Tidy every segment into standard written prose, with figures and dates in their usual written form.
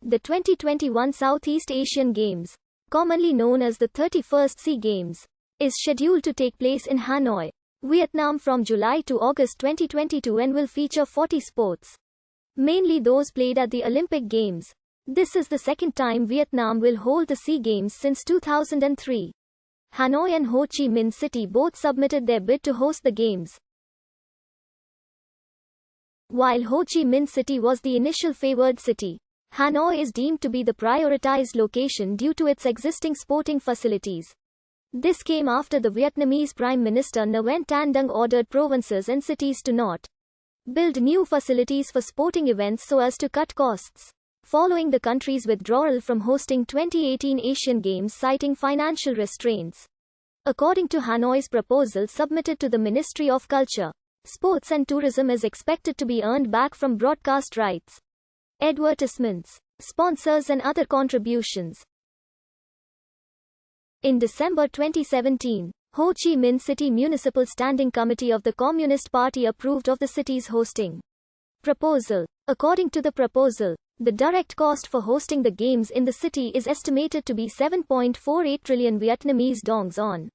The 2021 Southeast Asian Games, commonly known as the 31st SEA Games, is scheduled to take place in Hanoi, Vietnam from July to August 2022 and will feature 40 sports, mainly those played at the Olympic Games. This is the second time Vietnam will hold the SEA Games since 2003. Hanoi and Ho Chi Minh City both submitted their bid to host the Games. While Ho Chi Minh City was the initial favored city, Hanoi is deemed to be the prioritized location due to its existing sporting facilities. This came after the Vietnamese Prime Minister Nguyen Tan Dung ordered provinces and cities to not build new facilities for sporting events so as to cut costs, following the country's withdrawal from hosting 2018 Asian Games citing financial restraints. According to Hanoi's proposal submitted to the Ministry of Culture, Sports and Tourism is expected to be earned back from broadcast rights, advertisements, sponsors and other contributions. In December 2017, Ho Chi Minh City Municipal Standing Committee of the Communist Party approved of the city's hosting proposal. According to the proposal, the direct cost for hosting the games in the city is estimated to be 7.48 trillion Vietnamese dongs on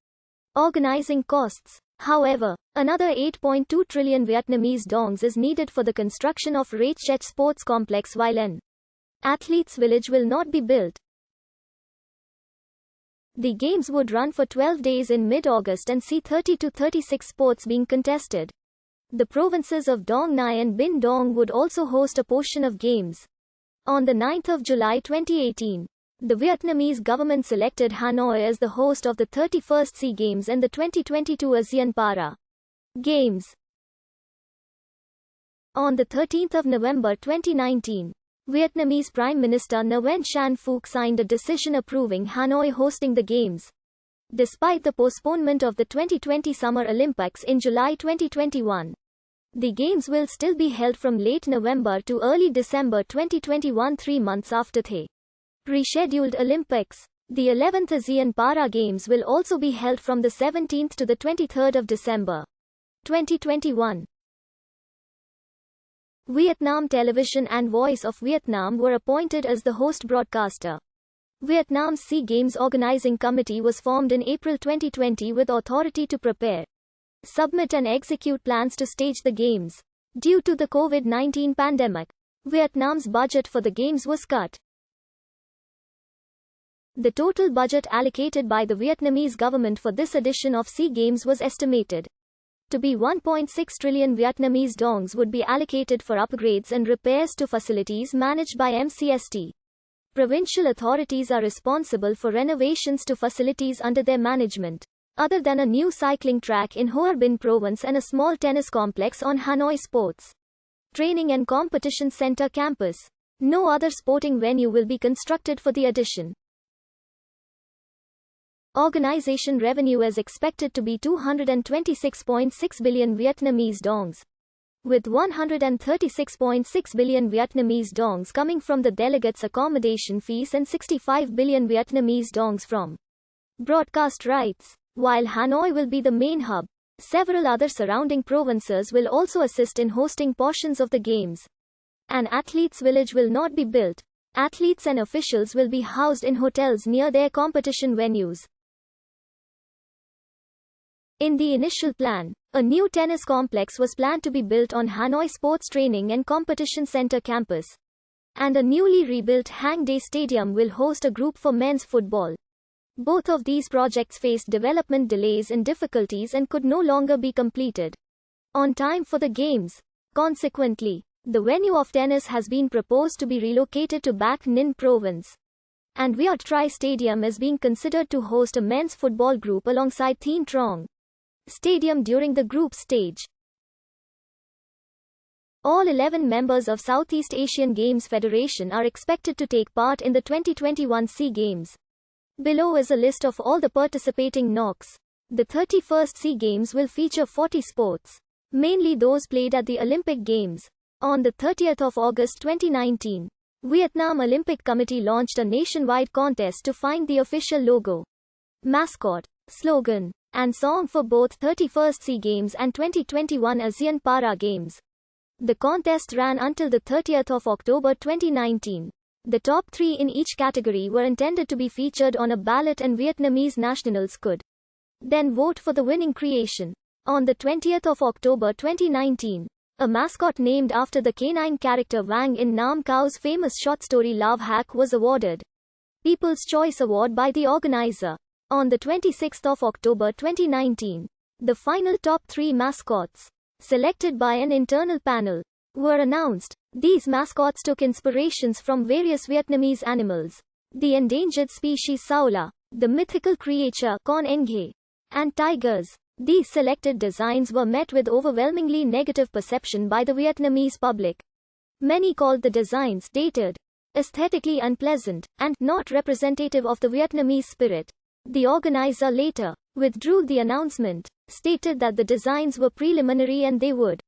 organizing costs. However, another 8.2 trillion Vietnamese dongs is needed for the construction of Ratchet Sports Complex while an athletes' village will not be built. The games would run for 12 days in mid-August and see 30 to 36 sports being contested. The provinces of Dong Nai and Binh Dong would also host a portion of games. On the 9th of July 2018, the Vietnamese government selected Hanoi as the host of the 31st SEA Games and the 2022 ASEAN Para Games. On the 13th of November 2019, Vietnamese Prime Minister Nguyen Xuan Phuc signed a decision approving Hanoi hosting the Games. Despite the postponement of the 2020 Summer Olympics in July 2021, the Games will still be held from late November to early December 2021, 3 months after the rescheduled Olympics. The 11th ASEAN Para Games will also be held from the 17th to the 23rd of December 2021. Vietnam Television and Voice of Vietnam were appointed as the host broadcaster. Vietnam's SEA Games Organizing Committee was formed in April 2020 with authority to prepare, submit and execute plans to stage the Games. Due to the COVID-19 pandemic, Vietnam's budget for the Games was cut. The total budget allocated by the Vietnamese government for this edition of SEA Games was estimated to be 1.6 trillion Vietnamese dongs would be allocated for upgrades and repairs to facilities managed by MCST. Provincial authorities are responsible for renovations to facilities under their management. Other than a new cycling track in Hoa Binh province and a small tennis complex on Hanoi Sports Training and Competition Center campus, no other sporting venue will be constructed for the edition. Organization revenue is expected to be 226.6 billion Vietnamese dongs, with 136.6 billion Vietnamese dongs coming from the delegates' accommodation fees and 65 billion Vietnamese dongs from broadcast rights. While Hanoi will be the main hub, several other surrounding provinces will also assist in hosting portions of the Games. An athletes' village will not be built. Athletes and officials will be housed in hotels near their competition venues. In the initial plan, a new tennis complex was planned to be built on Hanoi Sports Training and Competition Center campus, and a newly rebuilt Hang Day Stadium will host a group for men's football. Both of these projects faced development delays and difficulties and could no longer be completed on time for the Games. Consequently, the venue of tennis has been proposed to be relocated to Bac Ninh province, and Viet Tri Stadium is being considered to host a men's football group alongside Thien Trong Stadium during the group stage. All 11 members of Southeast Asian Games Federation are expected to take part in the 2021 SEA Games. Below is a list of all the participating NOCs. The 31st SEA Games will feature 40 sports, mainly those played at the Olympic Games. On the 30th of August 2019, Vietnam Olympic Committee launched a nationwide contest to find the official logo, mascot, slogan, and song for both 31st SEA Games and 2021 ASEAN Para Games. The contest ran until the 30th of October 2019. The top 3 in each category were intended to be featured on a ballot, and Vietnamese nationals could then vote for the winning creation. On the 20th of October 2019, a mascot named after the canine character Vang in Nam Cao's famous short story Love Hack was awarded People's Choice Award by the organizer. On the 26th of October 2019, the final top 3 mascots, selected by an internal panel, were announced. These mascots took inspirations from various Vietnamese animals: the endangered species Saola, the mythical creature Con Enghe, and tigers. These selected designs were met with overwhelmingly negative perception by the Vietnamese public. Many called the designs dated, aesthetically unpleasant, and not representative of the Vietnamese spirit. The organizer later withdrew the announcement, stated that the designs were preliminary and they would